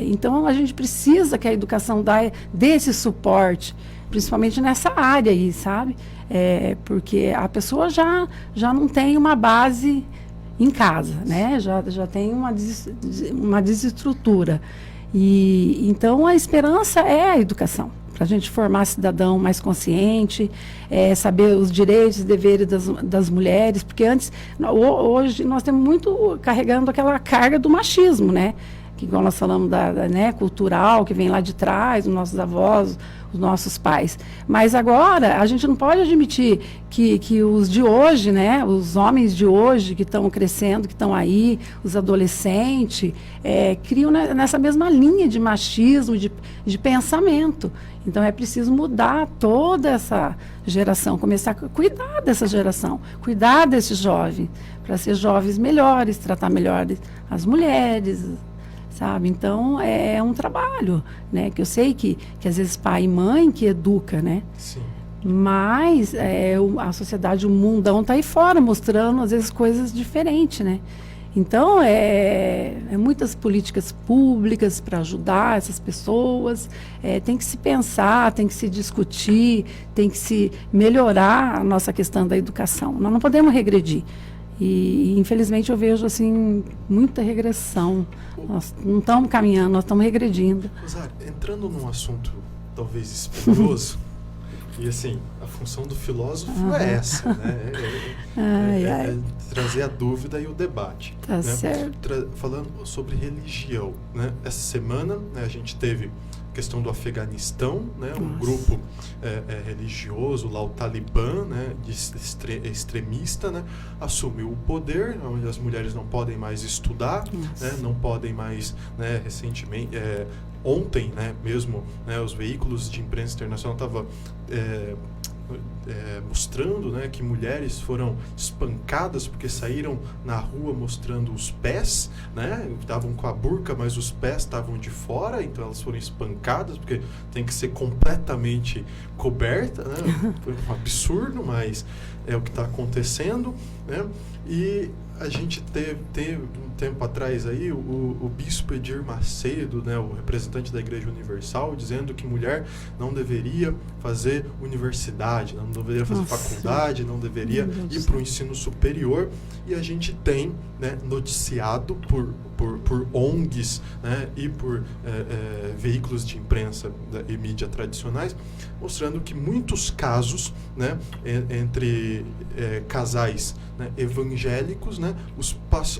Então a gente precisa que a educação dê esse suporte, principalmente nessa área aí, sabe? Porque a pessoa já não tem uma base em casa, né? Já tem uma desestrutura. E então a esperança é a educação, para a gente formar cidadão mais consciente, saber os direitos e deveres das mulheres, porque hoje nós temos muito carregando aquela carga do machismo, né? Que igual nós falamos né, cultural, que vem lá de trás, os nossos avós, os nossos pais. Mas agora, a gente não pode admitir que os de hoje, né, os homens de hoje que estão crescendo, que estão aí, os adolescentes, criam nessa mesma linha de machismo, de pensamento. Então, é preciso mudar toda essa geração, começar a cuidar dessa geração, cuidar desses jovens, para ser jovens melhores, tratar melhores as mulheres, sabe? Então, é um trabalho, né? Que eu sei que às vezes pai e mãe que educa, né? Sim. Mas a sociedade, o mundão está aí fora, mostrando às vezes coisas diferentes, né? Então, muitas políticas públicas para ajudar essas pessoas. Tem que se pensar, tem que se discutir, tem que se melhorar a nossa questão da educação. Nós não podemos regredir. E infelizmente, eu vejo assim, muita regressão. Nós não estamos caminhando, nós estamos regredindo. Rosário, entrando num assunto talvez espinhoso, e assim, a função do filósofo é essa, né? É trazer a dúvida e o debate. Tá, né? certo. Falando sobre religião, né? Essa semana, né, a gente teve a questão do Afeganistão, né? Um grupo religioso, lá o Talibã, né? Extremista, né? Assumiu o poder, onde as mulheres não podem mais estudar, né? Não podem mais, né? Recentemente, ontem, né, mesmo, né, os veículos de imprensa internacional estavam mostrando, né, que mulheres foram espancadas porque saíram na rua mostrando os pés, né, estavam com a burca, mas os pés estavam de fora, então elas foram espancadas porque tem que ser completamente coberta, né, foi um absurdo, mas é o que está acontecendo, né, e a gente teve um tempo atrás aí o bispo Edir Macedo, né, o representante da Igreja Universal, dizendo que mulher não deveria fazer universidade, não deveria fazer faculdade, não deveria ir para o ensino superior. E a gente tem, né, noticiado por ONGs, né, e por veículos de imprensa e mídia tradicionais, mostrando que muitos casos, né, entre casais, né, evangélicos, né,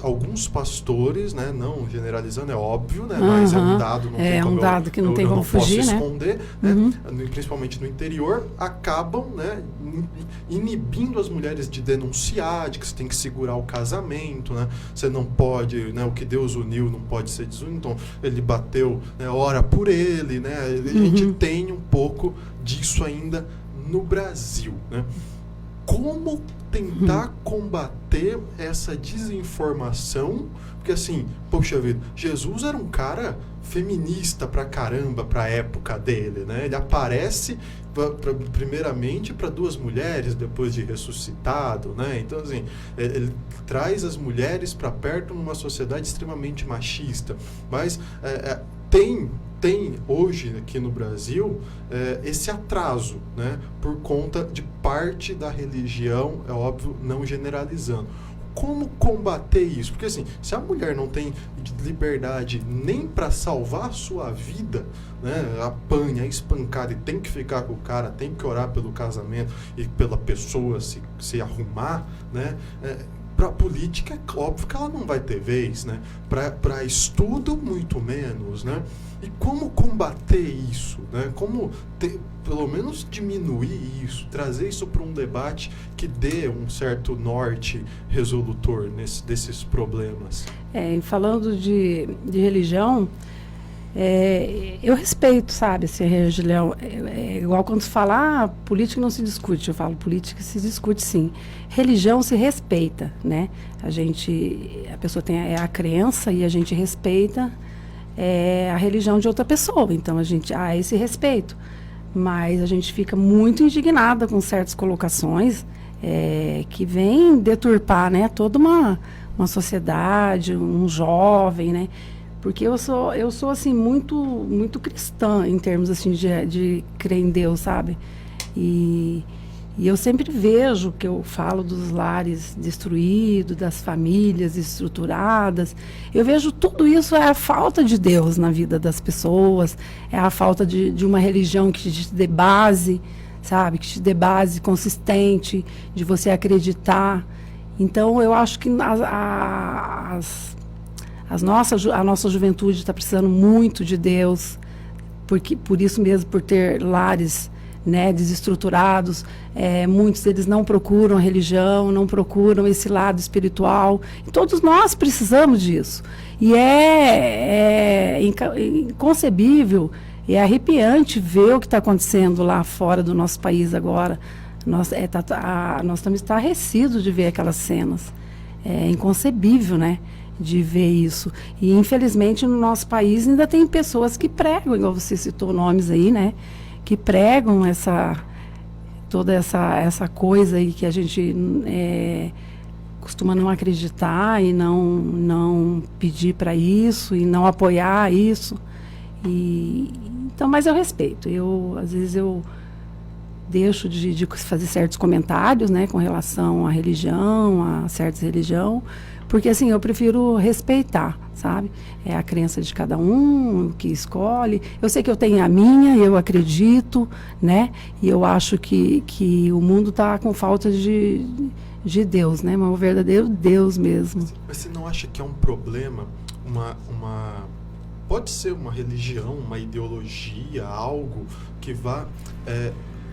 alguns pastores, né, não generalizando, é óbvio, né, mas é um dado, não tem como um dado que não tem como fugir, posso né? esconder, né, principalmente no interior, acabam, né, inibindo as mulheres de denunciar, de que você tem que segurar o casamento, né, você não pode, né, o que Deus uniu não pode ser desunido, então ele bateu, né, ora por ele, né, a gente tem um pouco disso ainda no Brasil, né? Como tentar combater essa desinformação? Porque assim, poxa vida, Jesus era um cara feminista pra caramba pra época dele, né? Ele aparece primeiramente para 2 mulheres depois de ressuscitado, né? Então assim, ele traz as mulheres para perto numa sociedade extremamente machista, mas tem hoje aqui no Brasil esse atraso, né, por conta de parte da religião, é óbvio, não generalizando. Como combater isso? Porque assim, se a mulher não tem liberdade nem para salvar a sua vida, né, apanha, é espancada e tem que ficar com o cara, tem que orar pelo casamento e pela pessoa se arrumar, né, para a política é óbvio que ela não vai ter vez, né? Para estudo, muito menos, né? E como combater isso, né? Como pelo menos diminuir isso, trazer isso para um debate que dê um certo norte resolutor desses problemas? Falando de religião, eu respeito, sabe, assim, a religião. Igual quando se fala, política não se discute. Eu falo, política se discute, sim. Religião se respeita, né? A pessoa tem a crença e a gente respeita a religião de outra pessoa. Então, a gente há esse respeito. Mas a gente fica muito indignada com certas colocações que vêm deturpar, né, toda uma sociedade, um jovem, né? Porque eu sou assim, muito cristã em termos assim, de crer em Deus, sabe? E eu sempre vejo que eu falo dos lares destruídos, das famílias estruturadas. Eu vejo tudo isso é a falta de Deus na vida das pessoas, é a falta de uma religião que te dê base, sabe? Que te dê base consistente, de você acreditar. Então, eu acho que a nossa juventude está precisando muito de Deus, porque por isso mesmo, por ter lares, né, desestruturados, muitos deles não procuram a religião, não procuram esse lado espiritual. E todos nós precisamos disso. E é inconcebível, é arrepiante ver o que está acontecendo lá fora do nosso país agora. Nós estamos estarrecidos de ver aquelas cenas. É inconcebível, né, de ver isso. E, infelizmente, no nosso país ainda tem pessoas que pregam, igual você citou nomes aí, né, que pregam toda essa coisa aí que a gente costuma não acreditar e não pedir para isso e não apoiar isso. Então, mas eu respeito. Às vezes eu deixo de fazer certos comentários, né, com relação à religião, a certas religiões, porque assim, eu prefiro respeitar, sabe? É a crença de cada um, o que escolhe. Eu sei que eu tenho a minha, eu acredito, né? E eu acho que o mundo está com falta de Deus, né? Mas o verdadeiro Deus mesmo. Mas você não acha que é um problema, pode ser uma religião, uma ideologia, algo que vá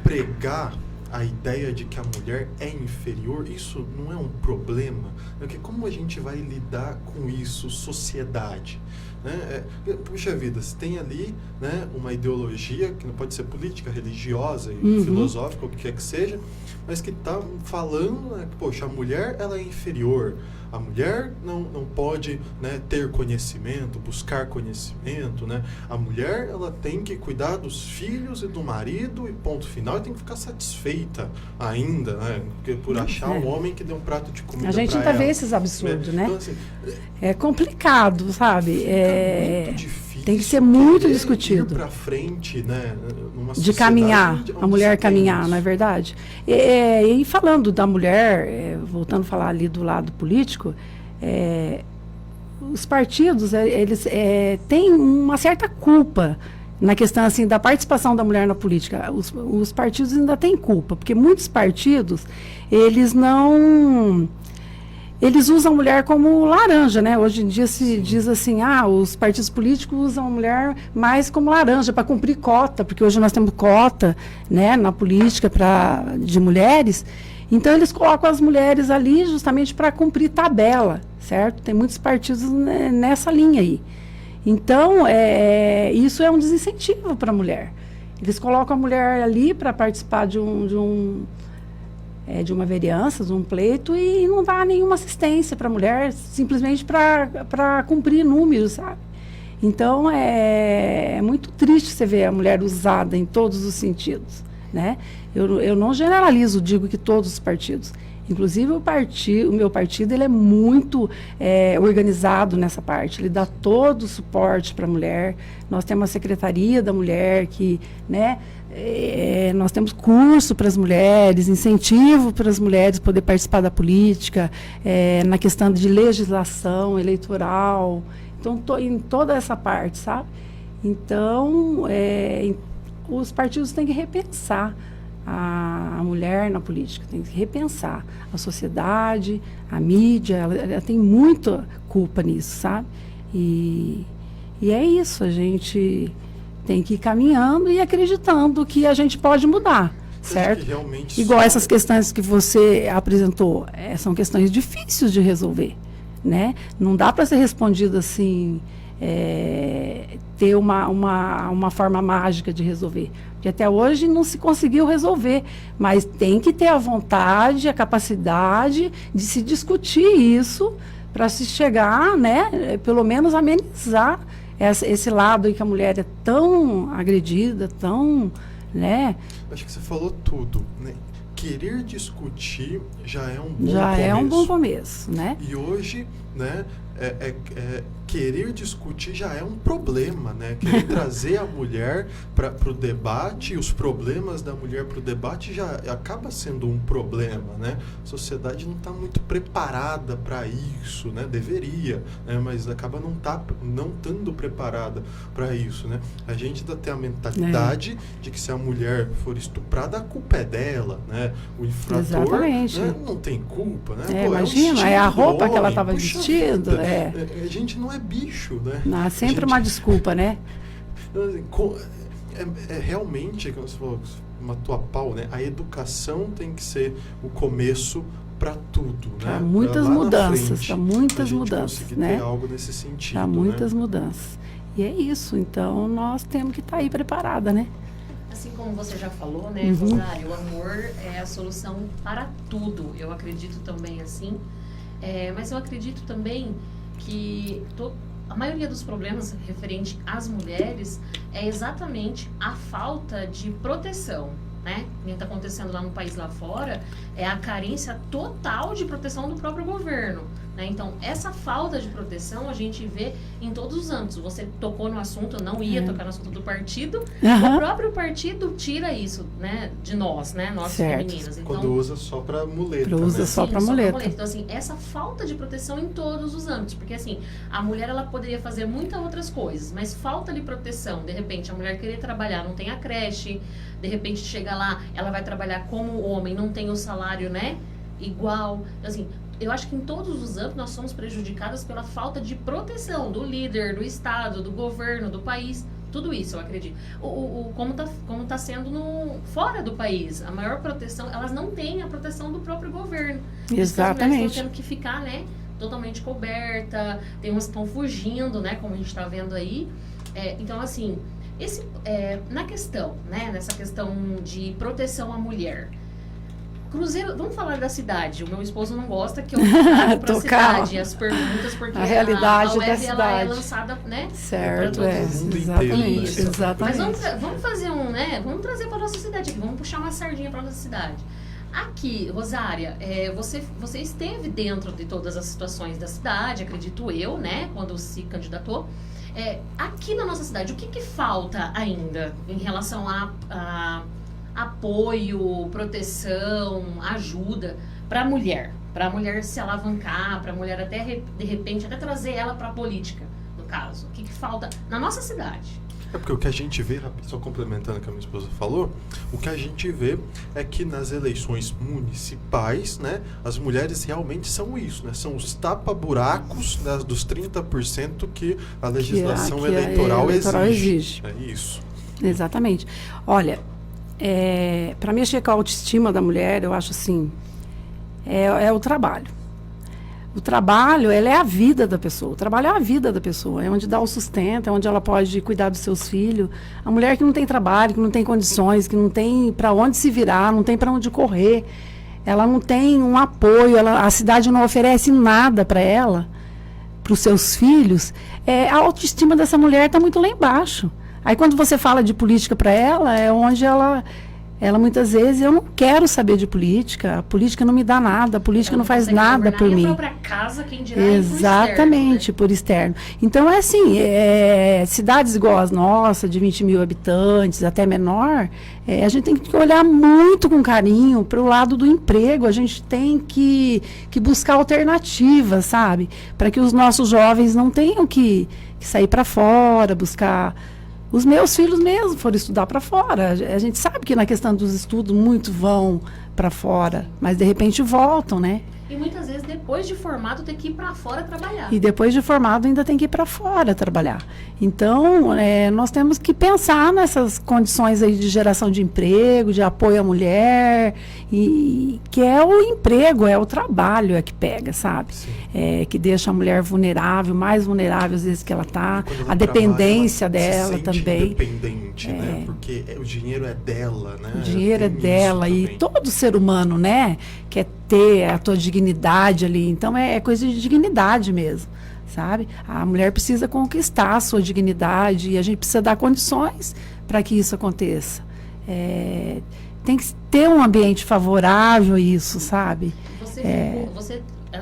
pregar a ideia de que a mulher é inferior? Isso não é um problema? Porque como a gente vai lidar com isso, sociedade? Né? Puxa vida, se tem ali, né, uma ideologia, que não pode ser política, religiosa e filosófica, o que quer que seja, mas que está falando, né, que, poxa, a mulher ela é inferior, a mulher não pode, né, ter conhecimento, buscar conhecimento, né? A mulher ela tem que cuidar dos filhos e do marido e ponto final, e tem que ficar satisfeita ainda, né, por achar um homem que dê um prato de comida para ela. A gente ainda vê esses absurdos, né? Então, assim, é complicado, sabe? Muito difícil. Tem que ser muito discutido. Ir para frente, né, numa de caminhar, a mulher caminhar, não é verdade? E falando da mulher, voltando a falar ali do lado político, os partidos, eles têm uma certa culpa na questão assim da participação da mulher na política. Os partidos ainda têm culpa, porque muitos partidos, eles usam a mulher como laranja, né? Hoje em dia se diz assim, os partidos políticos usam a mulher mais como laranja para cumprir cota, porque hoje nós temos cota, né, na política de mulheres. Então eles colocam as mulheres ali justamente para cumprir tabela, certo? Tem muitos partidos nessa linha aí. Então isso é um desincentivo para a mulher. Eles colocam a mulher ali para participar de uma vereança, de um pleito, e não dá nenhuma assistência para a mulher, simplesmente para cumprir números, sabe? Então, é muito triste você ver a mulher usada em todos os sentidos, né? Eu não generalizo, digo que todos os partidos. Inclusive, o meu partido ele é muito organizado nessa parte. Ele dá todo o suporte para a mulher. Nós temos a Secretaria da Mulher, que, né, nós temos curso para as mulheres, incentivo para as mulheres poder participar da política, na questão de legislação eleitoral. Então, em toda essa parte, sabe? Então, os partidos têm que repensar a mulher na política, tem que repensar. A sociedade, a mídia, ela tem muita culpa nisso, sabe? E é isso, a gente tem que ir caminhando e acreditando que a gente pode mudar, certo? Igual essas questões que você apresentou, são questões difíceis de resolver, né? Não dá para ser respondido assim, ter uma forma mágica de resolver. Porque até hoje não se conseguiu resolver, mas tem que ter a vontade, a capacidade de se discutir isso para se chegar, né, pelo menos amenizar esse lado aí que a mulher é tão agredida, tão, né? Acho que você falou tudo, né? Querer discutir já é um bom começo. Já é um bom começo, né? E hoje, né, querer discutir já é um problema, né? Querer trazer a mulher para o debate, os problemas da mulher para o debate já acaba sendo um problema, né? A sociedade não está muito preparada para isso, né? Deveria, né? Mas acaba não estando preparada para isso, né? A gente ainda tem a mentalidade de que se a mulher for estuprada, a culpa é dela, né? O infrator, né, não tem culpa, né? Imagina, a roupa que ela estava vestindo. A gente não é bicho, né? Sempre uma desculpa, né? realmente, como você falou, matou a pau, né? A educação tem que ser o começo para tudo, né? Muitas mudanças, muitas mudanças, né? Ter algo nesse sentido, há muitas mudanças. E é isso, então nós temos que estar aí preparada, né? Assim como você já falou, né, Rosário, o amor é a solução para tudo. Eu acredito também assim, mas eu acredito também que a maioria dos problemas referente às mulheres é exatamente a falta de proteção, né? O que está acontecendo lá no país lá fora é a carência total de proteção do próprio governo, né? Então, essa falta de proteção a gente vê em todos os âmbitos. Você tocou no assunto, eu não ia tocar no assunto do partido. O próprio partido tira isso, né, de nós, né, nós femininas. Então, quando usa só para muleta. Usa só para muleta. Então, assim, essa falta de proteção em todos os âmbitos. Porque, assim, a mulher, ela poderia fazer muitas outras coisas, mas falta de proteção. De repente, a mulher querer trabalhar, não tem a creche. De repente, chega lá, ela vai trabalhar como homem, não tem o salário, né, igual. Então, assim, eu acho que em todos os âmbitos nós somos prejudicadas pela falta de proteção do líder, do Estado, do governo, do país. Tudo isso, eu acredito. Como tá sendo fora do país. A maior proteção, elas não têm a proteção do próprio governo. Exatamente. As mulheres estão tendo que ficar, né, totalmente coberta. Tem umas que estão fugindo, né, como a gente está vendo aí. Então, assim, na questão, né, nessa questão de proteção à mulher... Cruzeiro, vamos falar da cidade. O meu esposo não gosta que eu traga para a cidade as perguntas, porque a realidade a web, da cidade. ela é lançada, né? Certo, exatamente. Exatamente. Mas vamos fazer vamos trazer para nossa cidade aqui, vamos puxar uma sardinha para nossa cidade. Aqui, Rosária, você esteve dentro de todas as situações da cidade, acredito eu, né? Quando se candidatou. Aqui na nossa cidade, o que falta ainda em relação a apoio, proteção, ajuda para a mulher se alavancar, para a mulher até, de repente, até trazer ela para a política, no caso. O que falta na nossa cidade? Porque o que a gente vê, só complementando o que a minha esposa falou, o que a gente vê é que nas eleições municipais, né, as mulheres realmente são isso, né, são os tapa-buracos, né, dos 30% que a legislação eleitoral exige. É isso. Exatamente. Olha, para mexer com a autoestima da mulher, eu acho assim, é o trabalho. O trabalho, ela é a vida da pessoa. O trabalho é a vida da pessoa. É onde dá o sustento, é onde ela pode cuidar dos seus filhos. A mulher que não tem trabalho, que não tem condições, que não tem para onde se virar, não tem para onde correr, ela não tem um apoio, a cidade não oferece nada para ela, para os seus filhos, a autoestima dessa mulher está muito lá embaixo. Aí quando você fala de política para ela, é onde ela muitas vezes, eu não quero saber de política, a política não me dá nada, a política não faz nada por mim. A própria casa, quem dirá, exatamente, por externo. Então é assim, cidades igual as nossas, de 20 mil habitantes, até menor, a gente tem que olhar muito com carinho para o lado do emprego, a gente tem que buscar alternativas, sabe? Para que os nossos jovens não tenham que sair para fora, buscar... Os meus filhos mesmo foram estudar para fora. A gente sabe que na questão dos estudos, muitos vão para fora, mas de repente voltam, né? E muitas vezes, depois de formado, tem que ir para fora trabalhar. E depois de formado, ainda tem que ir para fora trabalhar. Então, nós temos que pensar nessas condições aí de geração de emprego, de apoio à mulher, que é o emprego, é o trabalho que pega, sabe? Que deixa a mulher vulnerável, mais vulnerável às vezes que ela está, a dependência dela também. Independente, né? Porque o dinheiro é dela, né? O dinheiro é dela e todo ser humano, né? Quer ter a tua dignidade ali. Então, é coisa de dignidade mesmo, sabe? A mulher precisa conquistar a sua dignidade e a gente precisa dar condições para que isso aconteça. Tem que ter um ambiente favorável a isso, sabe?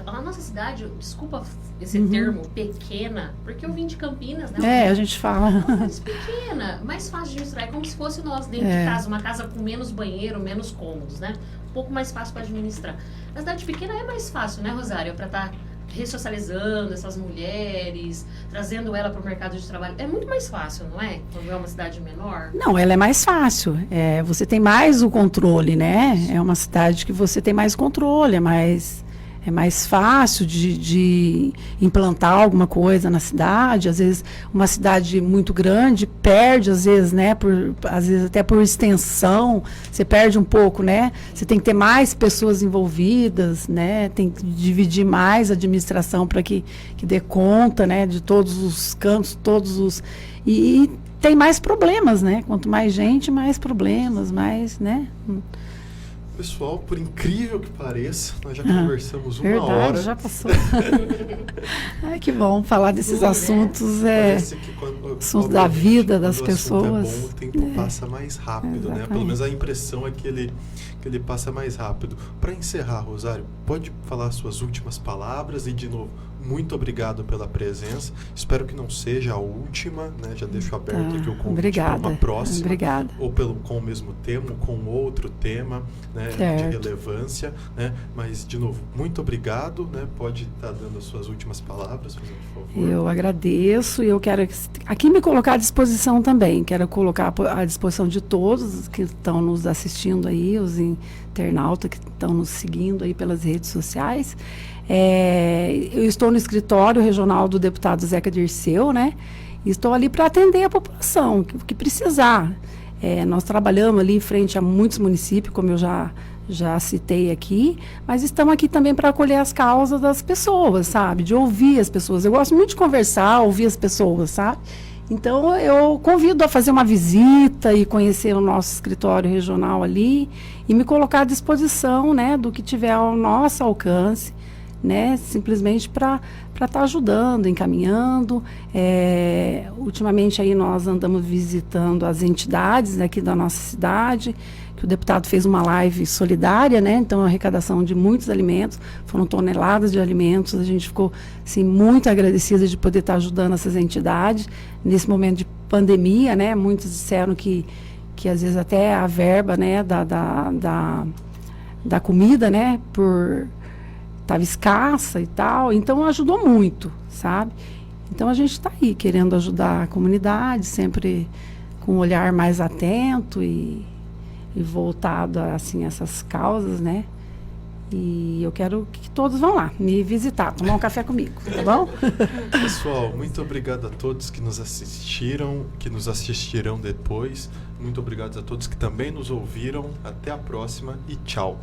A nossa cidade, desculpa esse termo, pequena, porque eu vim de Campinas, né? A gente fala. Pequena, mais fácil de administrar. É como se fosse nós dentro de casa, uma casa com menos banheiro, menos cômodos, né? Um pouco mais fácil para administrar. A cidade pequena é mais fácil, né, Rosário? Para estar ressocializando essas mulheres, trazendo ela para o mercado de trabalho. É muito mais fácil, não é? Quando é uma cidade menor. Não, ela é mais fácil. Você tem mais o controle, né? É uma cidade que você tem mais controle, é é mais fácil de implantar alguma coisa na cidade. Às vezes, uma cidade muito grande perde, às vezes, né, às vezes até por extensão, você perde um pouco, né? Você tem que ter mais pessoas envolvidas, né? Tem que dividir mais a administração para que dê conta, né, de todos os cantos, e tem mais problemas, né? Quanto mais gente, mais problemas, mais, né? Pessoal, por incrível que pareça, nós já conversamos uma verdade, hora. Já passou. Ai, que bom falar desses assuntos, assuntos da vida das pessoas. É bom, o tempo passa mais rápido, né? Pelo menos a impressão é que ele passa mais rápido. Para encerrar, Rosário, pode falar suas últimas palavras e, de novo, muito obrigado pela presença. Espero que não seja a última, né? Já deixo aberto aqui o convite para uma próxima. Obrigada. Ou com o mesmo tema, com outro tema, né, de relevância, né? Mas, de novo, muito obrigado, né? Pode estar dando as suas últimas palavras, por favor. Eu agradeço e eu quero aqui me colocar à disposição também. Quero colocar à disposição de todos que estão nos assistindo aí, os internautas que estão nos seguindo aí pelas redes sociais. Eu estou no escritório regional do deputado Zeca Dirceu, né? E estou ali para atender a população, o que precisar. Nós trabalhamos ali em frente a muitos municípios, como eu já citei aqui, mas estamos aqui também para acolher as causas das pessoas, sabe? De ouvir as pessoas. Eu gosto muito de conversar, ouvir as pessoas, sabe? Então, eu convido a fazer uma visita e conhecer o nosso escritório regional ali e me colocar à disposição, né, do que tiver ao nosso alcance, né, simplesmente para estar ajudando, encaminhando. Ultimamente aí nós andamos visitando as entidades aqui da nossa cidade, que o deputado fez uma live solidária, né, então a arrecadação de muitos alimentos, foram toneladas de alimentos, a gente ficou assim, muito agradecida de poder estar ajudando essas entidades nesse momento de pandemia, né, muitos disseram que às vezes até a verba, né, da comida, né, estava escassa e tal, então ajudou muito, sabe? Então a gente está aí querendo ajudar a comunidade, sempre com um olhar mais atento e voltado assim, a essas causas, né? E eu quero que todos vão lá me visitar, tomar um café comigo, tá bom? Pessoal, muito obrigado a todos que nos assistiram, que nos assistirão depois. Muito obrigado a todos que também nos ouviram. Até a próxima e tchau.